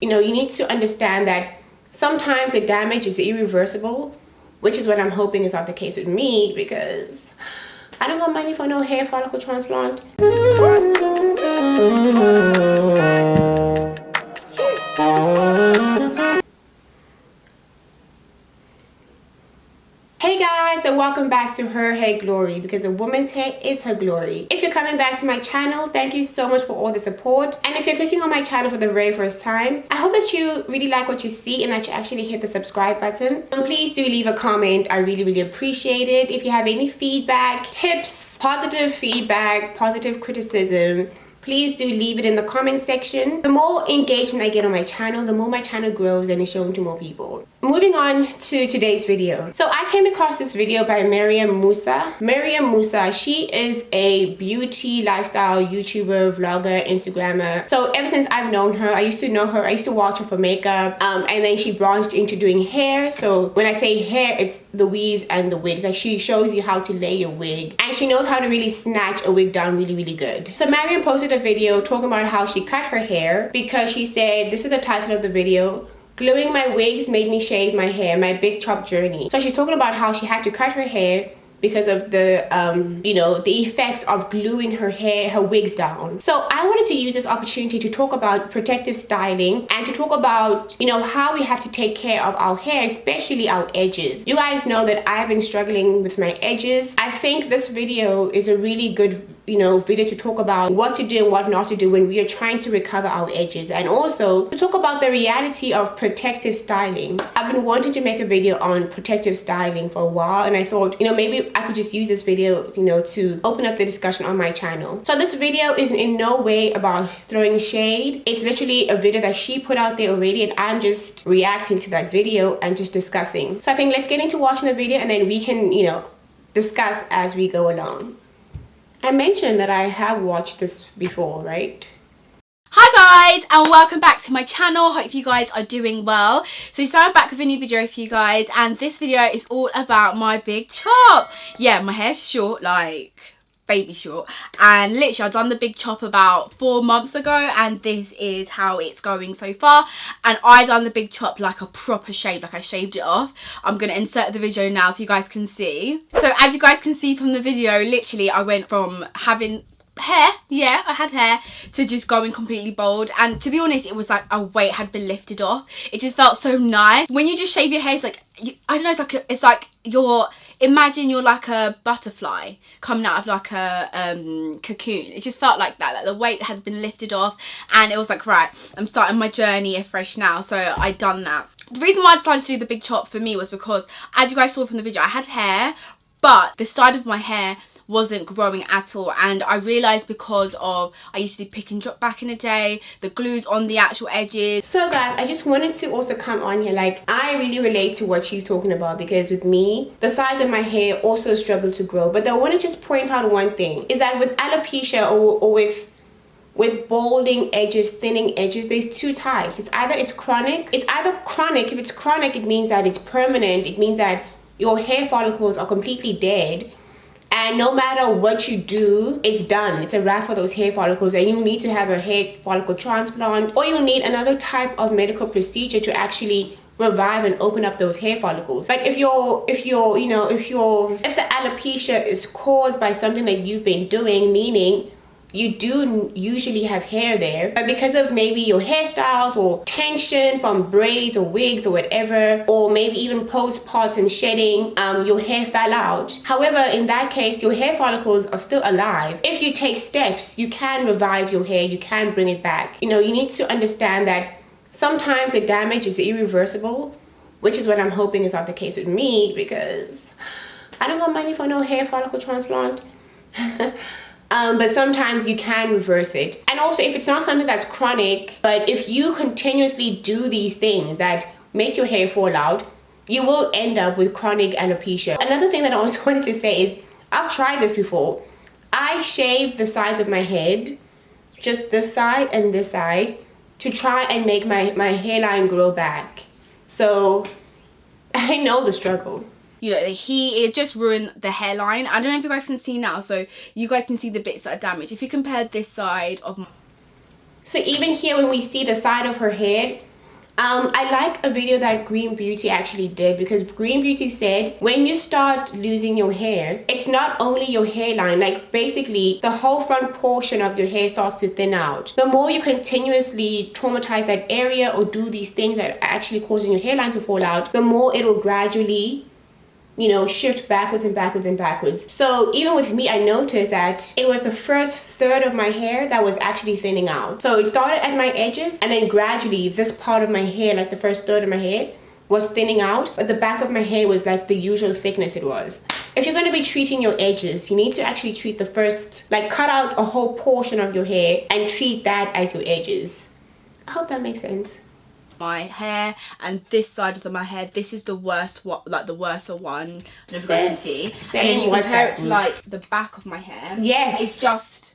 You need to understand that sometimes the damage is irreversible, which is what I'm hoping is not the case with me, because I don't got money for no hair follicle transplant. Hey guys, and welcome back to Her Hair Glory, because a woman's hair is her glory. If you're coming back to my channel, thank you so much for all the support. And if you're clicking on my channel for the very first time, I hope that you really like what you see and that you actually hit the subscribe button. And please do leave a comment. I really appreciate it. If you have any feedback, tips, positive feedback, positive criticism, please do leave it in the comment section. The more engagement I get on my channel, the more my channel grows and is shown to more people. Moving on to today's video. So I came across this video by MARIAM MUSA. MARIAM MUSA, she is a beauty lifestyle YouTuber, vlogger, Instagrammer. So ever since I've known her, I used to know her, I used to watch her for makeup, and then she branched into doing hair. So when I say hair, it's the weaves and the wigs. Like, she shows you how to lay your wig, and she knows how to really snatch a wig down really good. So MARIAM posted a video talking about how she cut her hair, because she said, this is the title of the video: "Gluing my wigs made me shave my hair, my big chop journey." So she's talking about how she had to cut her hair because of the the effects of gluing her hair, her wigs down. So I wanted to use this opportunity to talk about protective styling and to talk about how we have to take care of our hair, especially our edges. You guys know that I have been struggling with my edges. I think this video is a really good video to talk about what to do and what not to do when we are trying to recover our edges, and also to talk about the reality of protective styling. I've been wanting to make a video on protective styling for a while, and I thought maybe I could just use this video to open up the discussion on my channel. So this video is in no way about throwing shade. It's literally a video that she put out there already, and I'm just reacting to that video and just discussing. So I think let's get into watching the video, and then we can discuss as we go along. I mentioned that I have watched this before, right? Hi guys, and welcome back to my channel. Hope you guys are doing well. So I'm back with a new video for you guys, and this video is all about my big chop. Yeah, my hair's short, like baby short, and literally I've done the big chop about 4 months ago, and this is how it's going so far. And I done the big chop like a proper shave, like I shaved it off. I'm gonna insert the video now so you guys can see. So as you guys can see from the video, literally I went from having hair, yeah, I had hair, to just going completely bald. And to be honest, it was like a weight had been lifted off. It just felt so nice. When you just shave your hair, it's like, I don't know, it's like imagine you're like a butterfly coming out of like a cocoon. It just felt like that, like the weight had been lifted off, and it was like, right, I'm starting my journey afresh now. So I done that. The reason why I decided to do the big chop for me was because, as you guys saw from the video, I had hair, but the side of my hair wasn't growing at all, and I realized because of I used to do pick and drop back in the day, the glues on the actual edges. So guys, I just wanted to also come on here, like, I really relate to what she's talking about, because with me, the sides of my hair also struggle to grow. But I want to just point out one thing, is that with alopecia or with balding edges, thinning edges, there's two types. It's either chronic. If it's chronic, it means that it's permanent. It means that your hair follicles are completely dead, and no matter what you do, it's done. It's a wrap for those hair follicles, and you need to have a hair follicle transplant, or you need another type of medical procedure to actually revive and open up those hair follicles. But if the alopecia is caused by something that you've been doing, meaning you do usually have hair there, but because of maybe your hairstyles or tension from braids or wigs or whatever, or maybe even postpartum shedding, your hair fell out. However, in that case, your hair follicles are still alive. If you take steps, you can revive your hair, you can bring it back. You need to understand that sometimes the damage is irreversible, which is what I'm hoping is not the case with me, because I don't got money for no hair follicle transplant. But sometimes you can reverse it. And also, if it's not something that's chronic, but if you continuously do these things that make your hair fall out, you will end up with chronic alopecia. Another thing that I also wanted to say is, I've tried this before. I shaved the sides of my head, just this side and this side, to try and make my hairline grow back. So I know the struggle. The heat, it just ruined the hairline. I don't know if you guys can see now, so you guys can see the bits that are damaged. If you compare this side of my... So even here, when we see the side of her head, I like a video that Green Beauty actually did, because Green Beauty said when you start losing your hair, it's not only your hairline, like basically the whole front portion of your hair starts to thin out. The more you continuously traumatize that area or do these things that are actually causing your hairline to fall out, the more it will gradually, you know, shift backwards and backwards and backwards. So even with me, I noticed that it was the first third of my hair that was actually thinning out. So it started at my edges, and then gradually this part of my hair, like the first third of my hair, was thinning out, but the back of my hair was like the usual thickness it was. If you're going to be treating your edges, you need to actually treat the first, like cut out a whole portion of your hair and treat that as your edges. I hope that makes sense. My hair and this side of my hair, this is the worst, like the worst one. And then you compare it to like the back of my hair. Yes, it's just,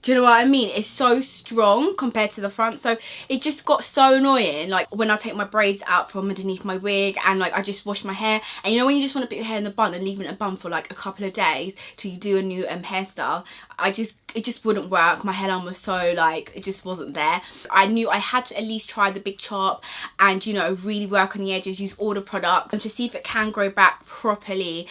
do you know what I mean? It's so strong compared to the front, so it just got so annoying. Like when I take my braids out from underneath my wig, and like I just wash my hair, and you know when you just want to put your hair in the bun and leave it in a bun for like a couple of days till you do a new hairstyle, it just wouldn't work. My hairline was so like, it just wasn't there. I knew I had to at least try the Big Chop and, you know, really work on the edges, use all the products to see if it can grow back properly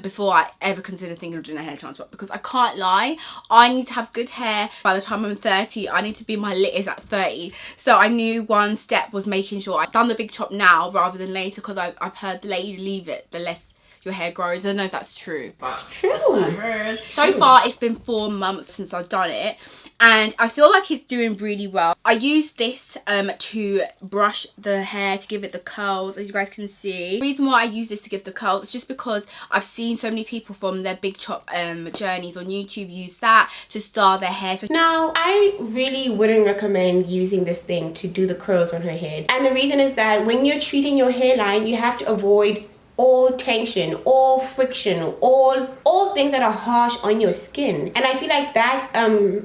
before I ever consider thinking of doing a hair transplant, because I can't lie, I need to have good hair by the time I'm 30. I need to be my littest at 30. So I knew one step was making sure I've done the Big Chop now rather than later, because I've heard the later you leave it, the less your hair grows. I don't know if that's true, but it's true. That's what I heard. So far it's been 4 months since I've done it, and I feel like it's doing really well. I use this to brush the hair to give it the curls, as you guys can see. The reason why I use this to give the curls is just because I've seen so many people from their Big Chop journeys on YouTube use that to style their hair. Now, I really wouldn't recommend using this thing to do the curls on her head, and the reason is that when you're treating your hairline, you have to avoid all tension, all friction, all things that are harsh on your skin. And I feel like that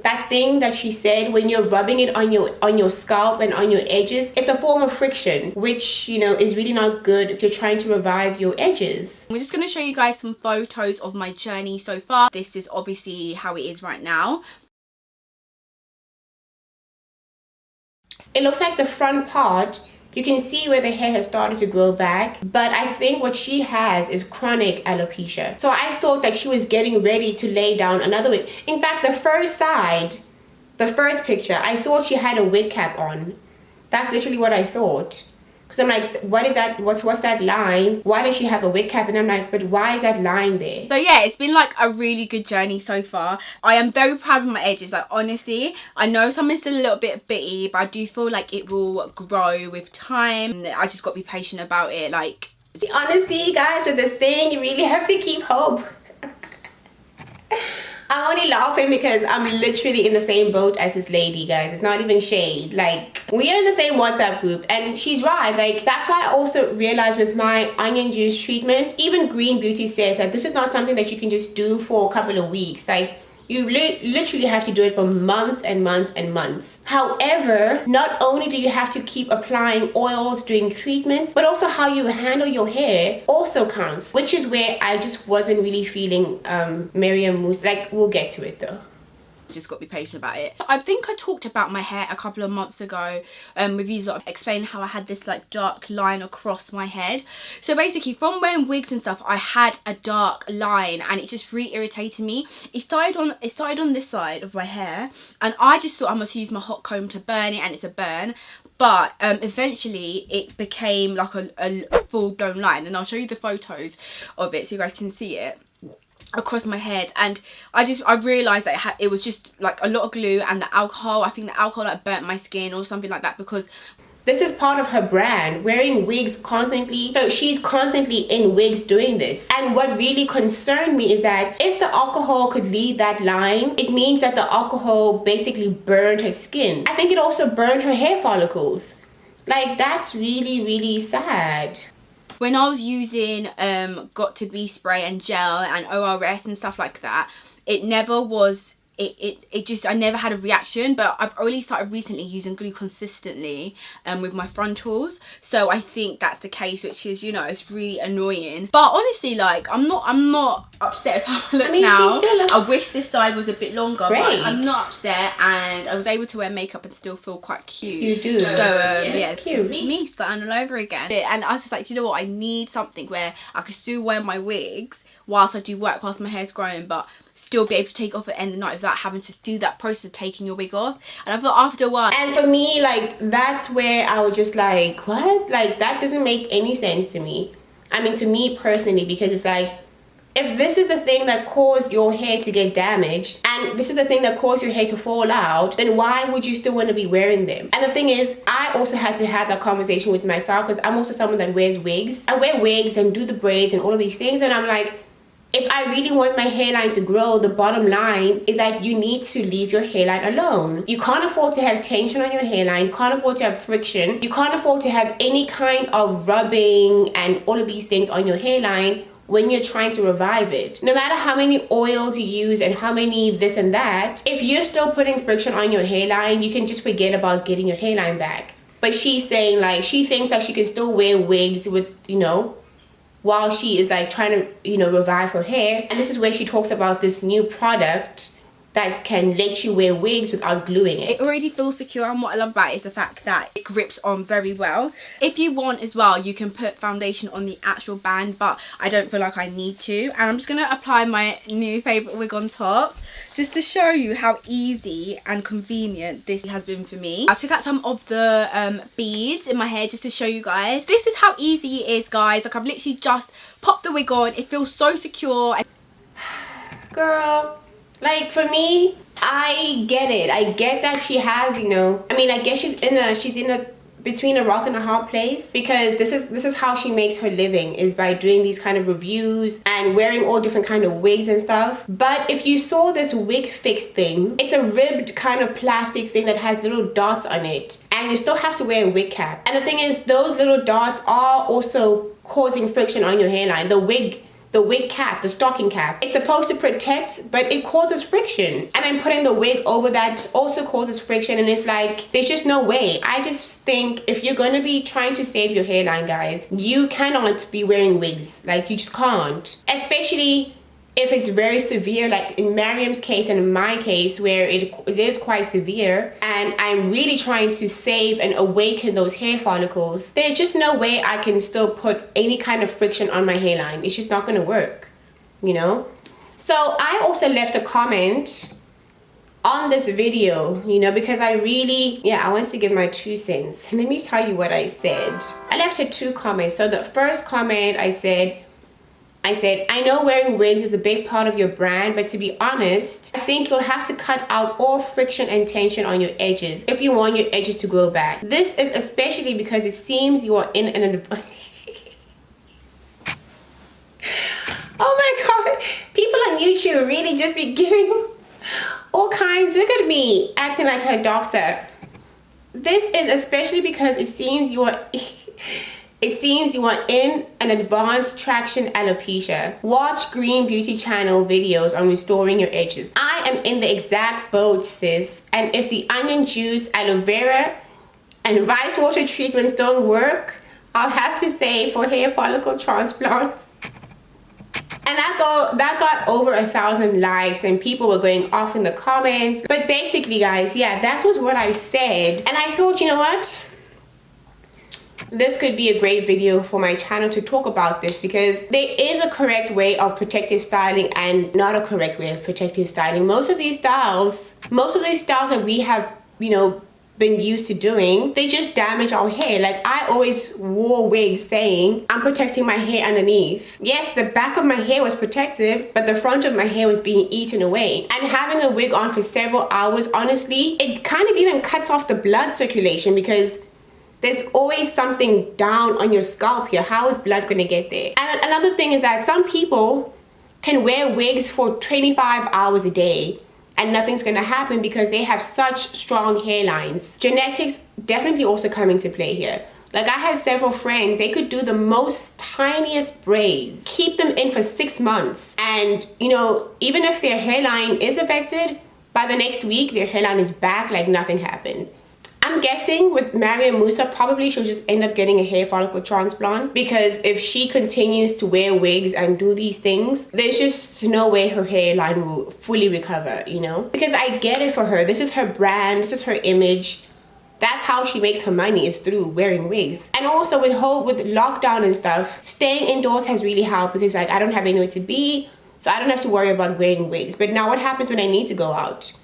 that thing that she said, when you're rubbing it on your scalp and on your edges, it's a form of friction, which, you know, is really not good if you're trying to revive your edges. We're just going to show you guys some photos of my journey so far. This is obviously how it is right now. It looks like the front part, you can see where the hair has started to grow back, but I think what she has is chronic alopecia. So I thought that she was getting ready to lay down another wig. In fact, the first side, the first picture, I thought she had a wig cap on. That's literally what I thought. Because I'm like, what is that? What's that line? Why does she have a wig cap? And I'm like, but why is that line there? So yeah, it's been like a really good journey so far. I am very proud of my edges. Like honestly, I know some is still a little bit bitty, but I do feel like it will grow with time. I just got to be patient about it. Like honestly, guys, with this thing, you really have to keep hope. I'm only laughing because I'm literally in the same boat as this lady, guys. It's not even shade. Like, we are in the same WhatsApp group, and she's right. Like, that's why I also realized with my onion juice treatment, even Green Beauty says that this is not something that you can just do for a couple of weeks. Like, you literally have to do it for months and months and months. However, not only do you have to keep applying oils, doing treatments, but also how you handle your hair also counts, which is where I just wasn't really feeling MARIAM MUSA. Like, we'll get to it though. Just got to be patient about it. I think I talked about my hair a couple of months ago with you, sort of explaining how I had this like dark line across my head. So basically from wearing wigs and stuff, I had a dark line and it just really irritated me. It started on this side of my hair, and I just thought I must use my hot comb to burn it, and it's a burn. But eventually it became like a full-blown line, and I'll show you the photos of it so you guys can see it across my head. And I realized that it was just like a lot of glue and the alcohol. I think the alcohol like burnt my skin or something like that, because this is part of her brand, wearing wigs constantly. So she's constantly in wigs doing this. And what really concerned me is that if the alcohol could leave that line, it means that the alcohol basically burned her skin. I think it also burned her hair follicles. Like, that's really, really sad. When I was using Got To Be spray and gel and ORS and stuff like that, it never was it just, I never had a reaction. But I've only started recently using glue consistently with my frontals, so I think that's the case, which is, you know, it's really annoying. But honestly, like, I'm not upset with how I look now. I wish this side was a bit longer, but I'm not upset, and I was able to wear makeup and still feel quite cute. You do. So yeah, it's cute. It's me starting all over again. And I was just like, do you know what, I need something where I can still wear my wigs whilst I do work, whilst my hair's growing, but still be able to take it off at the end of the night without having to do that process of taking your wig off. And I thought after a while, and for me, like, that's where I was just like, what? Like, that doesn't make any sense to me. I mean, to me personally, because it's like, if this is the thing that caused your hair to get damaged, and this is the thing that caused your hair to fall out, then why would you still want to be wearing them? And the thing is, I also had to have that conversation with myself, because I'm also someone that wears wigs. I wear wigs and do the braids and all of these things, and I'm like, if I really want my hairline to grow, the bottom line is that you need to leave your hairline alone. You can't afford to have tension on your hairline. You can't afford to have friction. You can't afford to have any kind of rubbing and all of these things on your hairline when you're trying to revive it. No matter how many oils you use and how many this and that, if you're still putting friction on your hairline, you can just forget about getting your hairline back. But she's saying, like, she thinks that she can still wear wigs with, you know, while she is like trying to, you know, revive her hair. And this is where she talks about this new product that can let you wear wigs without gluing it. It already feels secure, and what I love about it is the fact that it grips on very well. If you want as well, you can put foundation on the actual band, but I don't feel like I need to. And I'm just going to apply my new favourite wig on top, just to show you how easy and convenient this has been for me. I took out some of the beads in my hair just to show you guys. This is how easy it is, guys. Like, I've literally just popped the wig on. It feels so secure. Girl, like, for me, I get it. I get that she has, you know, I mean, I guess she's in a between a rock and a hard place, because this is how she makes her living, is by doing these kind of reviews and wearing all different kind of wigs and stuff. But if you saw this wig fix thing, it's a ribbed kind of plastic thing that has little dots on it, and you still have to wear a wig cap. And the thing is, those little dots are also causing friction on your hairline. The wig cap, the stocking cap, it's supposed to protect, but it causes friction. And then putting the wig over that also causes friction, and it's like, there's just no way. I just think if you're gonna be trying to save your hairline, guys, you cannot be wearing wigs. Like, you just can't. Especially if it's very severe, like in Mariam's case and in my case, where it is quite severe, and I'm really trying to save and awaken those hair follicles, there's just no way I can still put any kind of friction on my hairline. It's just not gonna work, you know? So I also left a comment on this video, you know, because I really, I wanted to give my 2 cents. Let me tell you what I said. I left her 2 comments. So the first comment, I said, I know wearing wigs is a big part of your brand, but to be honest, I think you'll have to cut out all friction and tension on your edges if you want your edges to grow back. This is especially because it seems you are in an oh my god, people on YouTube really just be giving all kinds. Look at me acting like her doctor. This is especially because it seems you are in an advanced traction alopecia. Watch Green Beauty channel videos on restoring your edges. I am in the exact boat, sis. And if the onion juice, aloe vera, and rice water treatments don't work, I'll have to say for hair follicle transplant. And that got over 1,000 likes, and people were going off in the comments. But basically, guys, that was what I said. And I thought, you know what? This could be a great video for my channel to talk about this, because there is a correct way of protective styling and not a correct way of protective styling. Most of these styles that we have, you know, been used to doing, they just damage our hair. Like, I always wore wigs saying I'm protecting my hair underneath. Yes, the back of my hair was protective, but the front of my hair was being eaten away. And having a wig on for several hours, honestly, it kind of even cuts off the blood circulation, because there's always something down on your scalp here. How is blood gonna get there? And another thing is that some people can wear wigs for 25 hours a day and nothing's gonna happen because they have such strong hairlines. Genetics definitely also come into play here. Like, I have several friends, they could do the most tiniest braids, keep them in for 6 months, and, you know, even if their hairline is affected, by the next week their hairline is back like nothing happened. I'm guessing with MARIAM MUSA, probably she'll just end up getting a hair follicle transplant, because if she continues to wear wigs and do these things, there's just no way her hairline will fully recover, you know? Because I get it for her. This is her brand, this is her image. That's how she makes her money, is through wearing wigs. And also with lockdown and stuff, staying indoors has really helped, because like I don't have anywhere to be, so I don't have to worry about wearing wigs. But now what happens when I need to go out?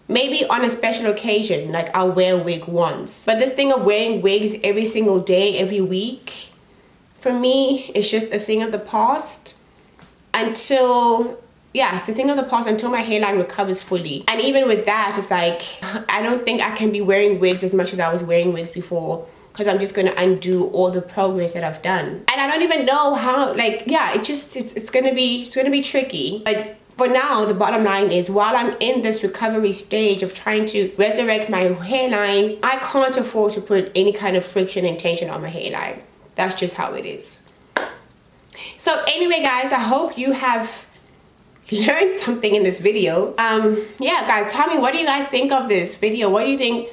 Maybe on a special occasion, like I'll wear a wig once. But this thing of wearing wigs every single day, every week, for me, it's just a thing of the past until, yeah, it's a thing of the past until my hairline recovers fully. And even with that, it's like, I don't think I can be wearing wigs as much as I was wearing wigs before, because I'm just gonna undo all the progress that I've done. And I don't even know how, like, yeah, it's gonna be tricky. But for now, the bottom line is, while I'm in this recovery stage of trying to resurrect my hairline, I can't afford to put any kind of friction and tension on my hairline. That's just how it is. So anyway, guys, I hope you have learned something in this video. Yeah, guys, tell me, what do you guys think of this video? What do you think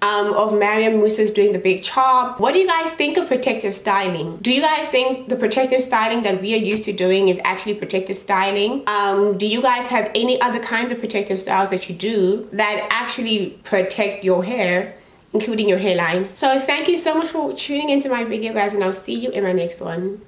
of MARIAM MUSA's doing the big chop? What do you guys think of protective styling? Do you guys think the protective styling that we are used to doing is actually protective styling? Do you guys have any other kinds of protective styles that you do that actually protect your hair, including your hairline? So thank you so much for tuning into my video, guys, and I'll see you in my next one.